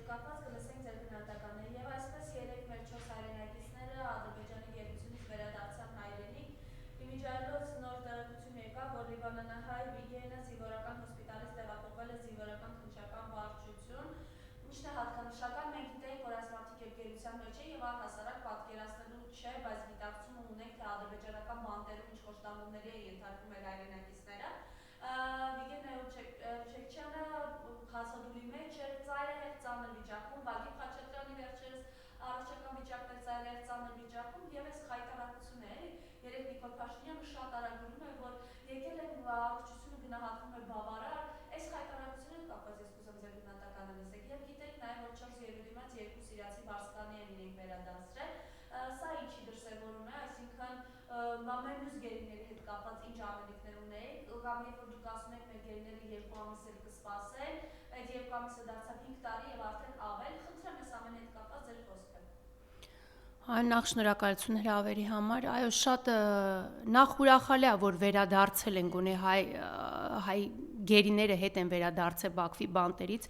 կապված կլսենք ձեր գնահատականները եւ այսպես երեք մեր 4 հայրենակիցները Ադրբեջանի գերությունից վերադարձան հայրենիք իմիջիայլոց նոր տեղեկություն եկավ, որ լիբանանահայ Վիգենը զինվորական հոսպիտալից տեղափոխվել է զինվորական քննչական վարչություն ինչն է հատկանշական մենք գիտենք, որ այս մարդիկ եւ գերության մեջ է եւ առհասարակ պատկերացնելու չէ, բայց գիտակցումը ունենք, թե ադրբեջանական բանտերում ինչ խոշտանգումների է ենթարկվում մեր հայրենակիցները Վիգեն Չեքչյանը հացադուլի մեջ էր ծայրահեղ ծանր վիճակում, Վագիմ Խաչատրյանի վերջերս առողջական վիճակն էր ծայրահեղ ծանր վիճակում եւ այս խայտարակությունը էլի երեք Նիկոլ Փաշինյանը շատ արագ գրում է, որ եկել է առողջությունը գնահատվում է բավարար, այս խայտարակությունները կապված ես կուզեմ ձեր գնահատականը լսեք եւ գիտեք նաեւ որ 4 երևի մած 2 սիրիացի վարձկանի են իրենք վերադարձրել, սա ինչի դրսևորում է, այսինքն մամեն մյուս գերիների հետ կապված ինչ անելիքներ ունեիք, կամ երբ որ դուք ասում եք մեր գերիները 2 ամիս էլ կսպասեն, այդ 2 ամիսը դարձավ 5 տարի եւ արդեն ավել, խնդրեմ ես ամեն հետ կապված ձեր խոսքը։ Նախ շնորհակալություն հրավերի համար, այո շատ նախ ուրախալի է, որ վերադարձել են գոնե հայ գերիները հետ են վերադարձել Բաքվի բանտերից,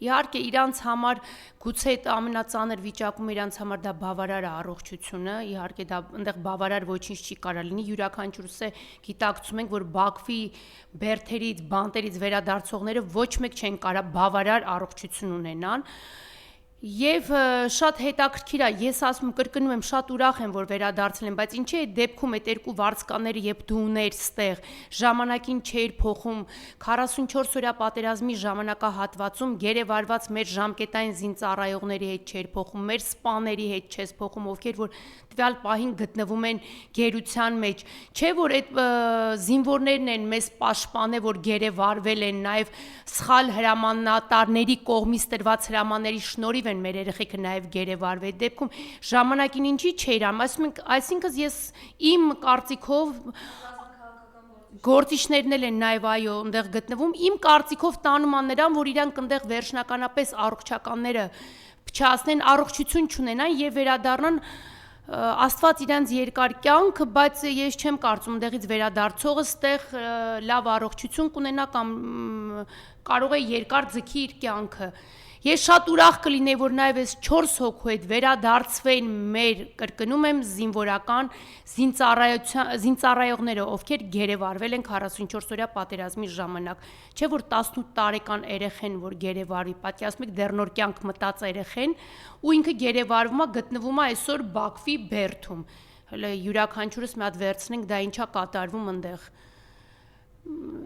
իհարկե իրանց համար գուցե այդ ամենածանր վիճակում իրանց համար դա բավարար է առողջությունը, իհարկե դա այնտեղ բավարար ոչինչ չի կարա լինի, յուրաքանչյուրս է գիտակցում ենք, որ Բաքվի բերդերից, բանտերից վերադարձողները ոչ մեկ չեն կարա բավարար առողջություն ունենան Եվ շատ հետաքրքիր է, ես ասում կրկնում եմ, շատ ուրախ եմ, որ վերադարձել եմ, բայց ինչի է դեպքում այդ երկու վարձկանները, երբ դու ուներ ստեղ, ժամանակին չէր փոխում, 44 օրյա պատերազմի ժամանակահատվածում գերեվարված մեր ժամկետային զինծառայողների հետ չէր փոխում, մեր սպաների հետ չես փոխում, ովքեր որ տվյալ պահին գտնվում են գերության մեջ, չէ որ այդ զինվորներն են մեզ պաշտպանել, որ գերեվարվել են, նաև սխալ հրամանատարների կողմից տրված հրամանների շնորհիվ են մեր երեխեքը նաև գերեվարվել, այդ դեպքում ժամանակին ինչի չէր անում, այսինքն ես իմ կարծիքով գործիչներն էլ են նաև այո այնտեղ գտնվում, իմ կարծիքով տանում են նրան, որ իրանք այնտեղ վերջնականապես առողջականները փչացնեն, առողջություն չունենան եւ վերադառնան Աստված իրանց երկար կյանք, բայց ես չեմ կարծում այնտեղից վերադարձողը ստեղ լավ առողջություն կունենա կամ կարող է երկար ձգի իր կյանքը Ես շատ ուրախ կլինեի, որ նաև այս 4 հոգու հետ վերադարձվեն մեր, կրկնում եմ, զինվորական զինծառայողները, ովքեր գերեվարվել են 44 օրյա պատերազմի ժամանակ, չէ որ 18 տարեկան երեխեն, որ գերեվարվի, պատկերացնում եք դեռ նոր կյանք մտած երեխեն, ու ինքը գերեվարվում է, գտնվում է այսօր Բաքվի բերդում, հələ յուրաքանչյուրս մի հատ վերցնենք, դա ինչա կատարվում այնտեղ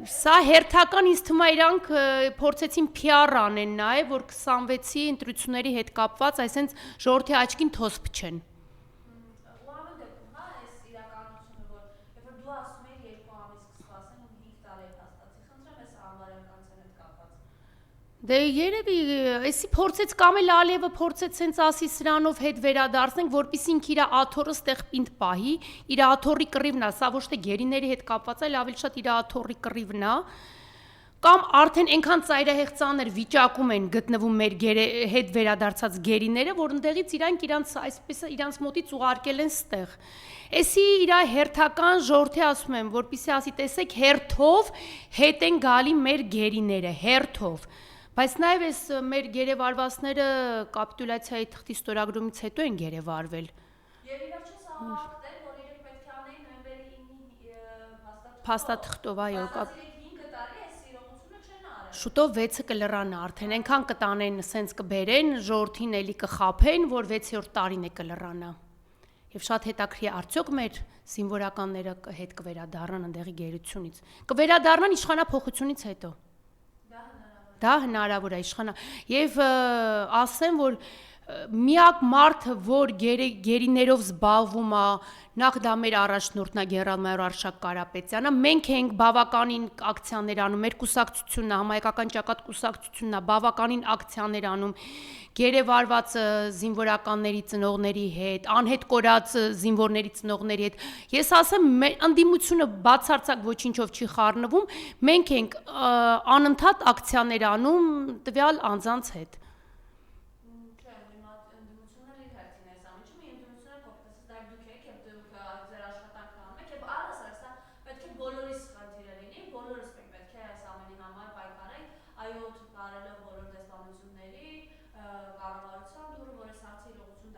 Սա հերթական ինձ թվում է իրանք փորձեցին PR անեն նաև, որ 26-ի ընտրությունների հետ կապված, այսինքն ժողովրդի աչքին թոս փչեն։ Ու ամեն դեպքում, հա, այս իրականությունը, որ երբ որ դու ասում ես 2 ամիս կսպասեն ու 5 տարի հաստատի, խնդրեմ ես անվարականության հետ կապված։ Դե երևի, էսի փորձեց կամ էլ Ալիևը փորձեց սենց ասի սրանով հետ վերադարձնենք, որպեսզի ինքը իր աթոռը ստեղ պինդ պահի, իր աթոռի կռիվն է, սա ոչ թե գերիների հետ կապված է, ավելի շատ իր աթոռի կռիվն է, կամ արդեն այնքան ծայրահեղ ծանր վիճակում են գտնվում մեր հետ վերադարձած գերիները, որ ընդեղից իրանք այսպես իրանց մոտից ուղարկել են ստեղ։ Էսի իր հերթական ժողովրդի ասում եմ, որպեսզի ասի տեսեք հերթով հետ են գալի մեր գերիները, հերթով Բայց նաև այս մեր գերեվարվածները կապիտուլյացիայի թղթի ստորագրումից հետո են գերեվարվել։ Եվ ի վերջո սա ակտ է, որ իրենք պետք է անեին նոյեմբերի 9-ի փաստաթղթով, այո, 5 տարի այս իրողությունը չեն արել։ Շուտով 6-ը կլռանա արդեն, այնքան կտանեն, սենց կբերեն, ժողովրդին էլի կխաբեն, որ 6-րդ տարին է կլռանա։ Եվ շատ հետաքրքիր է, արդյոք մեր զինվորականները հետ կվերադառնան ընդեղի գերությունից։ Կվերադառնան իշխանափոխությունից հետո։ Դա հնարավոր է իշխանա եւ ասեմ որ միակ մարդը որ գերիներով զբաղվում է նախ դա մեր առաջնորդն է գեներալ-մայոր Արշակ Կարապետյանը մենք ենք բավականին ակցիաներ անում մեր կուսակցությունն է համայնքական ճակատ կուսակցությունն է բավականին ակցիաներ անում գերեվարված զինվորականների ծնողների հետ անհետ կորած զինվորների ծնողների հետ ես ասեմ ընդդիմությունը բացարձակ ոչինչով չի խառնվում մենք ենք անընդհատ ակցիաներ անում տվյալ անձանց հետ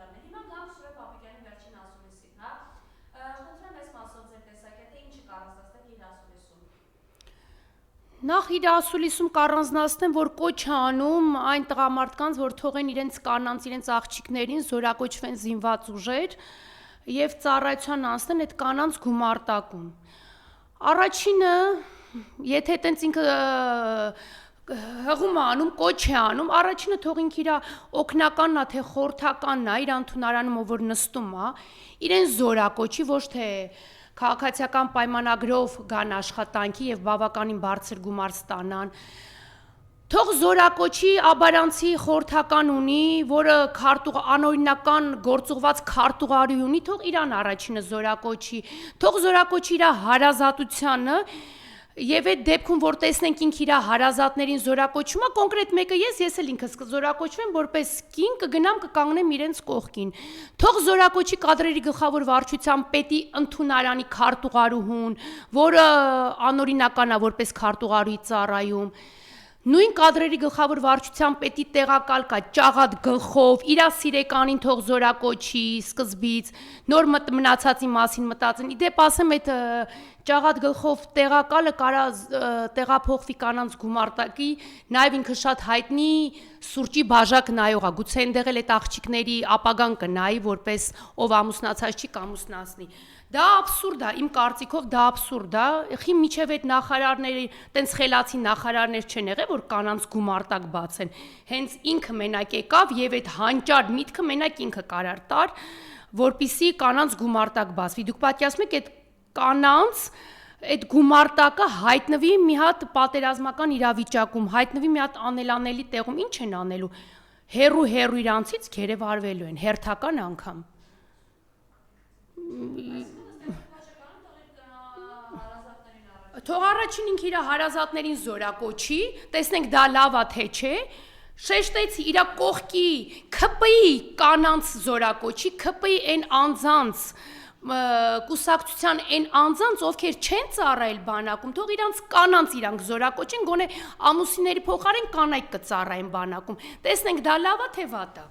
խնդիրն է։ Հիմա գանք Սուրե Պապիկյանի վերջին ասուլիսին, հա։ Խնդրեմ այս մասով ձեր տեսակետը ինչը կառուցեցեք իր ասուլիսում։ Նախ իր ասուլիսում կառանձնացնեմ, որ կոչ է անում այն տղամարդկանց, որ թողեն իրենց կանանց, իրենց աղջիկներին զորակոչվեն զինված ուժեր եւ ծառայության անցնեն այդ կանանց գումարտակում։ Առաջինը, եթե այտենց ինքը հղում է անում, կոչ է անում, առաջինը թող ինքը իր օգնականն է, թե խորհրդականն է, իր ընդունարանում որ նստում է, իրեն զորակոչի, ոչ թե քաղաքացիական պայմանագրով գան աշխատանքի եւ բավականին բարձր գումար ստանան։ Թող զորակոչի աբարանցի խորհրդական ունի, որը անօրինական գործուղված քարտուղարի ունի, թող իրան առաջինը զորակոչի, թող զորակոչի իր հարազատությանը եւ այդ դեպքում որ տեսնենք ինքը իր հարազատներին զորակոչում է, կոնկրետ մեկը ես էլ ինքս կզորակոչվեմ որպես կին, կգնամ կկանգնեմ իրենց կողքին։ Թող զորակոչի կադրերի գլխավոր վարչության պետի ընդունարանի քարտուղարուհուն, որը անօրինական է որպես քարտուղարուի ծառայում, նույն կադրերի գլխավոր վարչության պետի տեղակալ կա ճաղատ գլխով, իր սիրեկանին թող զորակոչի սկզբից, նոր մնացածի մասին մտածեն։ Իդեպ ասեմ այդ ճաղատ գլխով տեղակալը կարա տեղափոխվի կանանց գումարտակի, նաև ինքը շատ հայտնի սուրճի բաժակ նայող է, գուցե այնտեղ էլ այդ աղջիկների ապագան կնայի, որպես ով ամուսնացած չի կամուսնացնի։ Դա աբսուրդ է, իմ կարծիքով դա աբսուրդ է, խի միջև այդ նախարարների, տենց խելացի նախարարներ չեն եղել, որ կանանց գումարտակ բացեն, հենց ինքը մենակ եկավ եւ այդ հանճար միտքը մենակ ինքը կարար տար, որպիսի կանանց գումարտակ բացվի։ Դուք պատկերացնում եք այդ կանանց այդ գումարտակը հայտնվի մի հատ պատերազմական իրավիճակում, հայտնվի մի հատ անելանելի տեղում, ինչ են անելու։ Հերու իրանցից գերեվարվելու են, հերթական անգամ։ Թող առաջին ինքը իր հարազատներին զորակոչի, տեսնենք դա լավ է թե չէ, շեշտեցի իր կողքի ՔՊ-ի կանանց զորակոչի, ՔՊ-ի այն անձանց կուսակցության այն անձանց, ովքեր չեն ծառայել բանակում, թող իրանց կանանց իրանք զորակոչեն, գոնե ամուսինների փոխարեն կանայք կծառայեն բանակում։ Տեսնենք դա լավ է թե վատ է։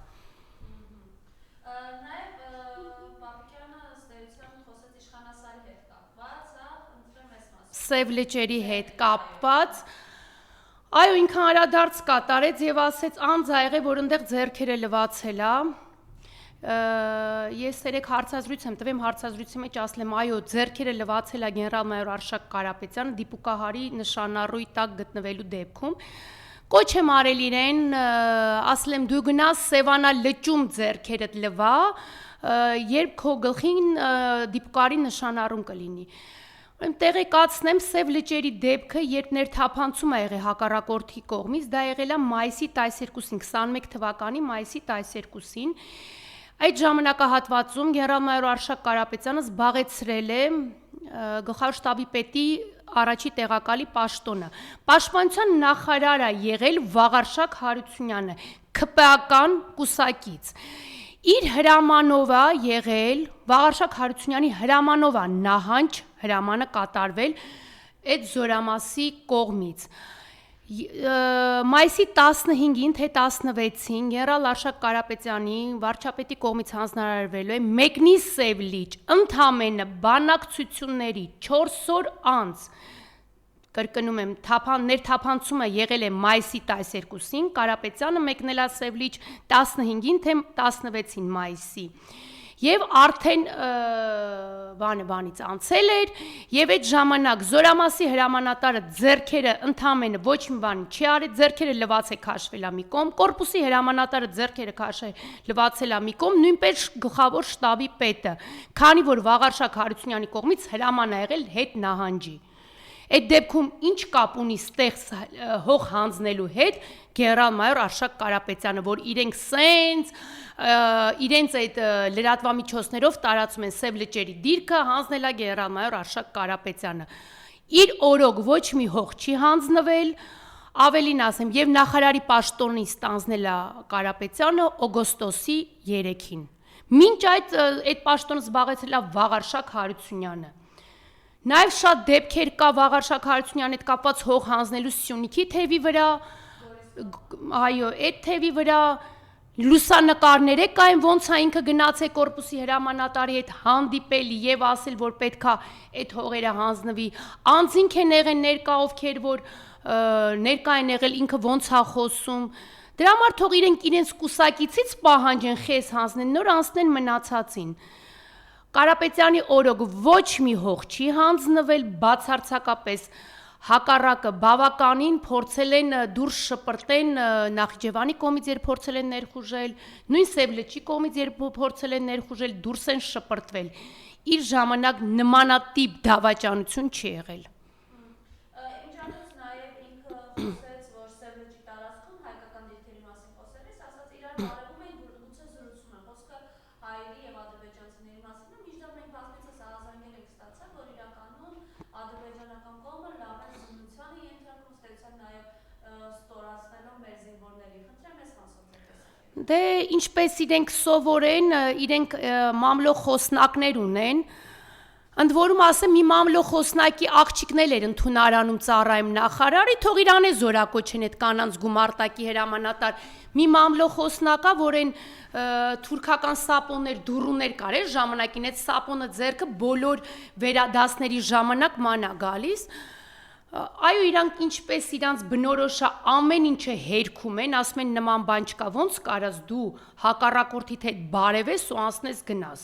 Սև լճերի հետ կապված, այո, ինքը անդրադարձ կատարեց եւ ասեց անձ ա եղել, որ այնտեղ ձեռքերը լվացել է։ Ես երեք հարցազրույց եմ տվել, հարցազրույցի մեջ ասել եմ, այո, ձեռքերը լվացել է գեներալ-մայոր Արշակ Կարապետյանը դիպուկահարի նշանառուի տակ գտնվելու դեպքում։ Կոչ եմ արել իրեն, ասել եմ դու գնաս Սևանա լճում ձեռքերդ լվա, երբ քո գլխին դիպուկահարի նշանառում կլինի։ Տեղեկացնեմ Սև լճերի դեպքը, երբ ներթափանցում է եղել հակառակորդի կողմից, դա եղել է մայիսի 12-ին, 21 թվականի մայիսի 12-ին։ Այդ ժամանակահատվածում գեներալ-մայոր Արշակ Կարապետյանը զբաղեցրել է գլխավոր շտաբի պետի առաջի տեղակալի պաշտոնը։ Պաշտպանության նախարար է եղել Վաղարշակ Հարությունյանը, ՔՊ-ական կուսակից։ Իր հրամանով է եղել Վաղարշակ Հարությունյանի հրամանով է նահանջ հրամանը կատարվել այդ զորամասի կողմից։ Մայիսի 15-ին թե 16-ին գեներալ Արշակ Կարապետյանի վարչապետի կողմից հանձնարարվելու է մեկնի Սև լիճ ընդամենը բանակցությունների 4 օր անց, կրկնում եմ, ներթափանցումը եղել է մայիսի 12-ին, Կարապետյանը մեկնել է Սև լիճ 15-ին թե 16-ին մայիսի։ Եվ արդեն բանից անցել էր, եւ այդ ժամանակ զորամասի հրամանատարը ձեռքերը ընդամենը ոչ մի բան չի արել, ձեռքերը լվացել քաշվել է մի կողմ, կորպուսի հրամանատարը ձեռքերը լվացել է մի կողմ, նույնպես գլխավոր շտաբի պետը, քանի որ Վաղարշակ Հարությունյանի կողմից հրաման է եղել հետ նահանջի։ Այդ դեպքում ինչ կապ ունի ստեղ հող հանձնելու հետ գեներալ-մայոր Արշակ Կարապետյանը, որ իրենք սենց իրենց այդ լրատվամիջոցներով տարածում են Սև լճերի դիրքը, հանձնել է գեներալ-մայոր Արշակ Կարապետյանը։ Իր օրոք ոչ մի հող չի հանձնվել, ավելին ասեմ, եւ նախարարի պաշտոնին ստանձնել է Կարապետյանը օգոստոսի 3-ին։ Մինչ այդ պաշտոնը զբաղեցրել է Վաղարշակ Հարությունյանը։ Նաև շատ դեպքեր կա Վաղարշակ Հարությունյանի հետ կապված հող հանձնելու Սյունիքի թևի վրա, այո, այդ թևի վրա լուսանկարներ կային, ոնց է ինքը գնաց է կորպուսի հրամանատարի հետ հանդիպել եւ ասել, որ պետքա այդ հողերը հանձնվի, անձինք են եղել ներկա, ովքեր որ ներկա են եղել, ինքը ոնց է խոսում, դրա համար թող իրենց կուսակիցից պահանջեն խես հանձնեն, նոր անցնեն մնացածին։ Կարապետյանի օրոք ոչ մի հող չի հանձնվել, բացարձակապես հակառակը բավականին փորձել են դուրս շպրտեն Նախիջևանի կողմից երբ փորձել են ներխուժել, նույն Սևլեչի կողմից երբ փորձել են ներխուժել, դուրս են շպրտվել։ Իր ժամանակ նմանատիպ դավաճանություն չի եղել։ Իմիջիայլոց նաև ինքը խոսեց, որ Սևլեչի տարածքում հայկական դիրքերի մասին խոսելիս ասաց իրար բարևում են գուցե զրուցում են, խոսքը հայերի եւ ադրբեջանցիների մասին է, մինչդեռ մենք բազմիցս ահազանգել ենք ստացել, որ իրականում ադրբեջանական կողմը լավ է զննությանը ենթարկում, ստեցան նաև ստորացնելով մեր զինվորների։ Խնդրեմ ես մասով։ Դե ինչպես իրենք սովորեն, իրենք մամլո խոսնակներ ունեն, ընդ որում ասեմ մի մամլո խոսնակի աղջիկներ էր ընդունարանում ծառայում նախարարի, թող իրան է զորակոչեն այդ կանանց գումարտակի հրամանատար, մի մամլո խոսնակա, որ են թուրքական սապոններ, դուրուներ կար էր ժամանակին, այդ սապոնը ձեռքը բոլոր վերադասների ժամանակ մանա գալիս, այո իրանք ինչպես իրանց բնորոշա ամեն ինչը հերքում են, ասում են նման բան չկա, ոնց կարաս դու հակառակորդիդ հետ բարևես ու անցնես գնաս։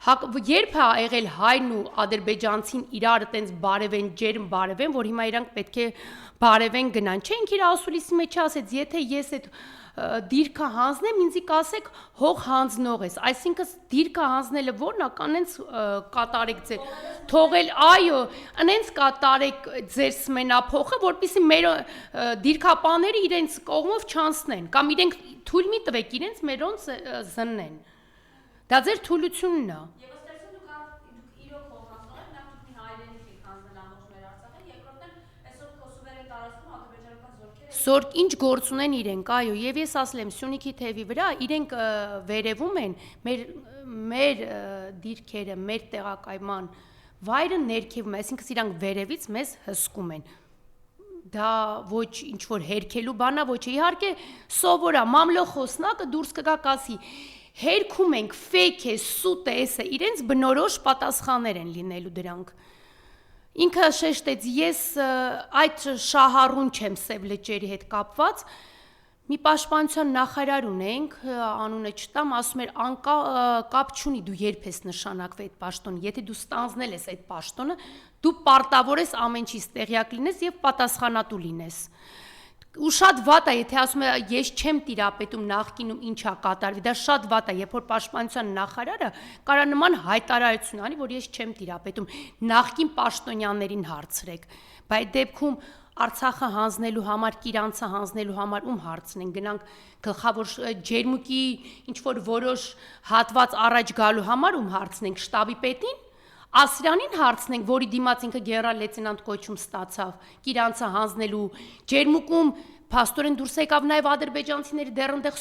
Երբ է եղել հայն ու ադրբեջանցին իրար տենց բարևեն, ջերմ բարևեն, որ հիմա իրանք պետք է բարևեն գնան։ Չէ, ինքը իր ասուլիսի մեջ ասեց, եթե ես այդ դիրքը հանձնեմ, ինձի կասեք հող հանձնող ես, այսինքն դիրքը հանձնելը որն է, կանենց կատարեք ձեր, թողել, այո, անենց կատարեք ձեր սմենափոխը, որպեսզի մեր դիրքապաները իրենց կողմով չանցնեն, կամ իրենք թույլ մի տվեք իրենց մերոնց զննեն։ Դա ձեր թույլությունն է։ Եվ ըստ էության դուք իրոք հող հանձնող եք, նախ դուք մի հայրենիք եք հանձնել ամբողջ մեր Արցախին, երկրորդն այսօր քո սուվերեն տարածքում ադրբեջանական զորքերը ինչ գործ ունեն իրենք, այո, եւ ես ասել եմ Սյունիքի թևի վրա իրենք վերևում են մեր դիրքերը, մեր տեղակայման վայրը ներքևում է, այսինքն իրանք վերևից մեզ հսկում են։ Դա ոչ ինչ որ հերքելու բան է, ոչ իհարկե սովոր է, մամլո խոսնակը դուրս կգա կասի հերքում ենք, ֆեյք է, սուտ է, էս է, իրենց բնորոշ պատասխաններ են լինելու դրանք։ Ինքը շեշտեց, ես այդ շահառուն չեմ Սևլեջերի հետ կապված, մի պաշտպանության նախարար ունենք, անունը չտամ, ասում էր կապ չունի դու երբ ես նշանակվել այդ պաշտոնը, եթե դու ստանձնել ես այդ պաշտոնը, դու պարտավոր ես ամեն ինչից տեղյակ լինես եւ պատասխանատու լինես։ Ու շատ վատ է, եթե ասում է ես չեմ տիրապետում նախկինում ինչա կատարվի, դա շատ վատ է, երբ որ պաշտպանության նախարարը կարա նման հայտարարություն անի, որ ես չեմ տիրապետում, նախկին պաշտոնյաներին հարցրեք, բայց դեպքում Արցախը հանձնելու համար, Կիրանցը հանձնելու համար ում հարցնեն, գնանք գլխավոր ջերմուկի ինչ որ որոշ հատված առաջ գալու համար ում հարցնենք, շտաբի պետին, Ասրանին հարցնենք, որի դիմաց ինքը գեներալ լեյտենանտ կոչում ստացավ, Կիրանցը հանձնելու ջերմուկում փաստորեն դուրս եկավ նաև ադրբեջանցիների դեռ այնտեղ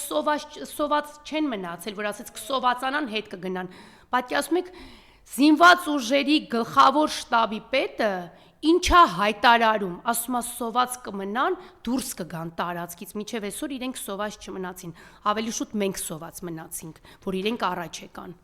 սոված չեն մնացել, որ ասեց կսովածանան հետ կգնան։ Պատկերացնում եք, զինված ուժերի գլխավոր շտաբի պետը ինչա հայտարարում, ասում է սոված կմնան, դուրս կգան տարածքից, մինչև այսօր իրենք սոված չմնացին, ավելի շուտ մենք սոված մնացինք, որ իրենք առաջ եկան։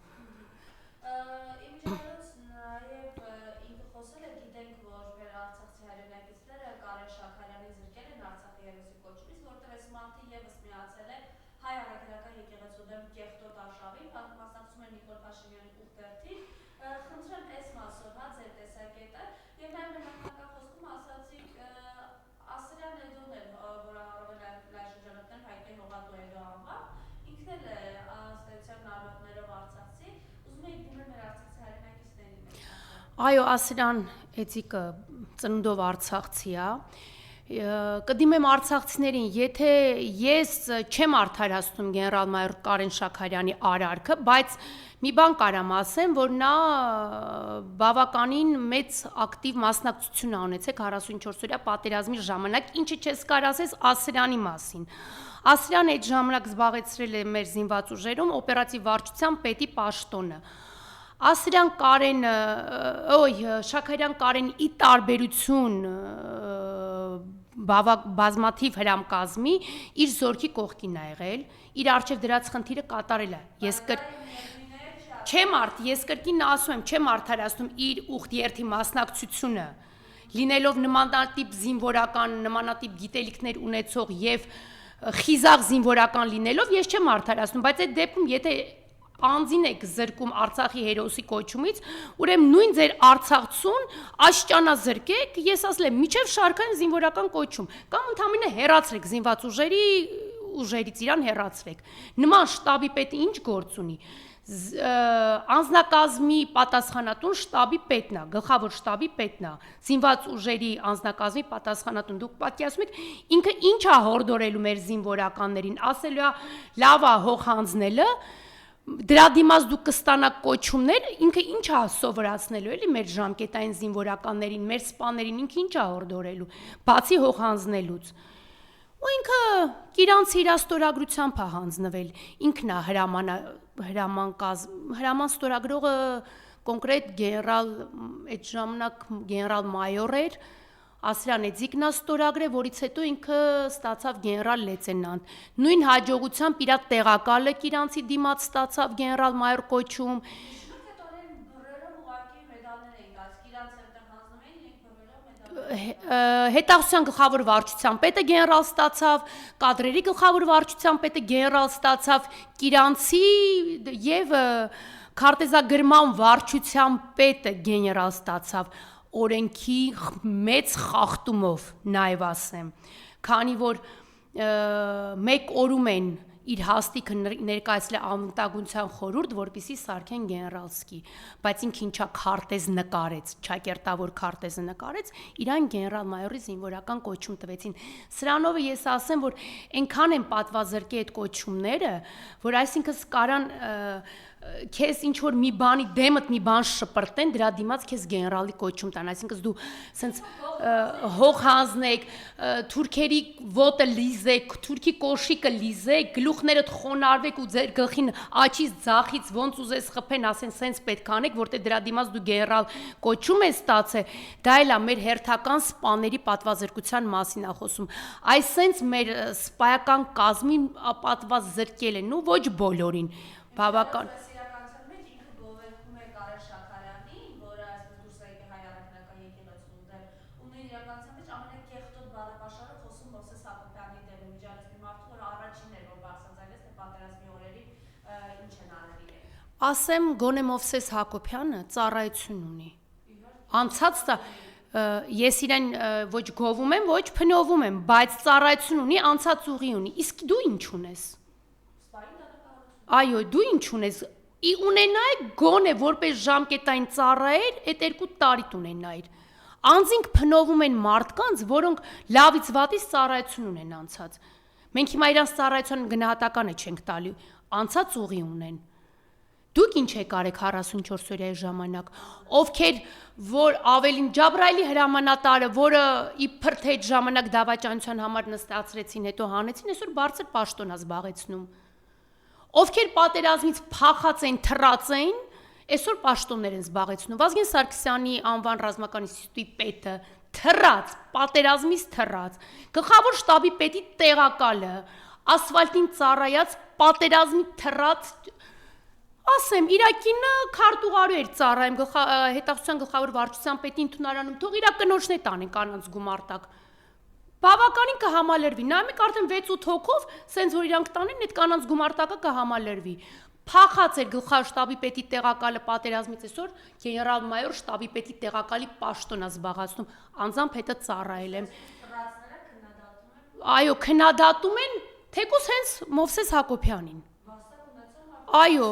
Այո, Ասրան էցիկը ծնունդով արցախցի է, կդիմեմ արցախցիներին, եթե ես չեմ արդարացնում գեներալ-մայոր Կարեն Շաքարյանի արարքը, բայց մի բան կարամ ասեմ, որ նա բավականին մեծ ակտիվ մասնակցություն է ունեցել 44-օրյա պատերազմի ժամանակ, ինչը չես կարող ասես Ասրանի մասին։ Ասրանը այդ ժամանակ զբաղեցրել է մեր զինված ուժերում օպերատիվ վարչության պետի պաշտոնը։ Ասրան Շաքարյան Կարենի տարբերություն բազմաթիվ հրամկազմի իր զորքի կողքին ա եղել, իր արժև դրած խնդիրը կատարել է։ Ես կրկին ասում եմ, չեմ արդարացնում իր ուխտ երթի մասնակցությունը, լինելով նմանատիպ զինվորական, նմանատիպ գիտելիքներ ունեցող եւ խիզախ զինվորական լինելով, ես չեմ արդարացնում, բայց այդ դեպքում եթե անձին եք զրկում Արցախի հերոսի կոչումից, ուրեմն նույն ձեր Արցախցուն աշճանազրկեք, ես ասել եմ, միջև շարքային զինվորական կոչում, կամ ընդամենը հեռացրեք զինված ուժերից իրան հեռացրեք։ Նման շտաբի պետը ինչ գործ ունի։ Անձնակազմի պատասխանատուն շտաբի պետն է, գլխավոր շտաբի պետն է, զինված ուժերի անձնակազմի պատասխանատուն։ Դուք պատկերացնում եք, ինքը ինչ է հորդորելու մեր զինվորականներին, ասելու է լավ է հող հանձնելը, դրա դիմաց դուք կստանաք կոչումներ, ինքը ինչ է սովորացնելու էլի մեր ժամկետային զինվորականներին, մեր սպաներին, ինքը ինչ է հորդորելու, բացի հող հանձնելուց։ Ու ինքը իրանց իր ստորագրությամբ է հանձնվել, ինքն է հրաման ստորագրողը կոնկրետ գեներալ, այդ ժամանակ գեներալ մայոր էր, Ասրան Էձիկն է ստորագրել, որից հետո ինքը ստացավ գեներալ լեյտենանտ։ Նույն հաջողությամբ իր տեղակալը իրանցի դիմաց ստացավ գեներալ մայոր կոչում։ Հետախուզության գլխավոր վարչության պետը գեներալ ստացավ, կադրերի գլխավոր վարչության պետը գեներալ ստացավ, Կիրանցի եւ քարտեզագրման վարչության պետը գեներալ ստացավ, օրենքի մեծ խախտումով, նաեւ ասեմ, քանի որ մեկ օրում են իր հաստիքը ներկայացել է անվտանգության խորհուրդ, որպեսզի սարքեն գեներալսկի, բայց ինքը ինչա քարտեզ նկարեց, ճակերտավոր քարտեզը նկարեց, իրան գեներալ մայորի զինվորական կոչում տվեցին։ Սրանով ես ասեմ, որ այնքան են պատվազրկի այդ կոչումները, որ այսինքն կարան քեզ ինչ որ մի բանի դեմդ մի բան շպրտեն, դրա դիմաց քեզ գեներալի կոչում տան, այսինքն դու սենց հող հանձնեք, թուրքերի ոտը լիզեք, թուրքի կոշիկը լիզեք, գլուխներդ խոնարհվեք ու ձեր գլխին աչից ձախից ոնց ուզես խփեն, ասեն սենց պետք անեք, որտեղ դրա դիմաց դու գեներալ կոչում ես ստացել, դա էլ է մեր հերթական սպաների պատվազրկության մասին է խոսում։ Այս սենց մեր սպայական կազմին պատվազրկել են ու ոչ բոլորին, բավական Ասեմ գոնե Մովսես Հակոբյանը ծառայություն ունի։ Անցած ես իրեն ոչ գովում եմ, ոչ փնովում եմ, բայց ծառայություն ունի, անցած ուղի ունի։ Իսկ դու ինչ ունես։ Այո, դու ինչ ունես։ Ունենայ գոնե որպես ժամկետային ծառայեր, այդ 2 տարի ունենայր։ Անձինք փնովում են մարդկանց, որոնք լավից վատից ծառայություն ունեն անցած։ Մենք հիմա իրանց ծառայության գնահատականը չենք տալի, անցած ուղի ունեն։ Դուք ինչ եք արեք 44 օրյայի ժամանակ, ովքեր որ ավելին Ջաբրայելի հրամանատարը, որը իբր թե այդ ժամանակ դավաճանության համար նստացրեցին, հետո հանեցին, այսօր բարձր պաշտոն է զբաղեցնում։ Ովքեր պատերազմից փախած են, թռած են, այսօր պաշտոններ են զբաղեցնում։ Վազգեն Սարգսյանի անվան ռազմական ինստիտուտի պետը թռած, պատերազմից թռած, գլխավոր շտաբի պետի տեղակալը, ասֆալտին ծառայած, պատերազմի թռած Ասեմ, Իրակինը քարտուղարու էր ծառայում հետախուզության գլխավոր վարչության պետի ընդունարանում, թող իրա կնոջն է տանեն կանանց գումարտակ։ Բավականին կհամալրվի, նայեք արդեն 6-8 հոգով, սենց որ իրանք տանեն, այդ կանանց գումարտակը կհամալրվի։ Փախած էր գլխավոր շտաբի պետի տեղակալը պատերազմից այսօր գեներալ մայոր շտաբի պետի տեղակալի պաշտոն է զբաղեցնում, անձամբ հետը ծառայել եմ։ Այո, քննադատում են թեկուզ հենց Մովսես Հակոբյանին։ Այո։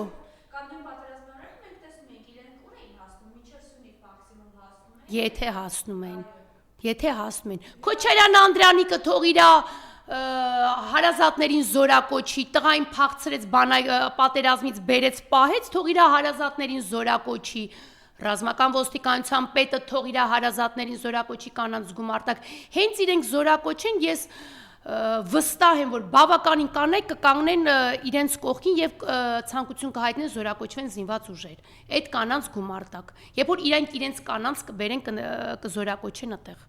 Եթե հասնում են, Քոչարյան Անդրանիկը թող իրա հարազատներին զորակոչի, տղային փախցրեց պատերազմից բերեց պահեց, թող իրա հարազատներին զորակոչի, ռազմական ոստիկանության պետը թող իրա հարազատներին զորակոչի կանանց գումարտակ, հենց իրենք զորակոչեն, ես վստահ եմ, որ բավականին կանայք կկանգնեն իրենց կողքին եւ ցանկություն կհայտնեն զորակոչվեն զինված ուժեր։ Այդ կանանց գումարտակ։ Երբ որ իրենք իրենց կանանց կբերեն կզորակոչեն այդտեղ։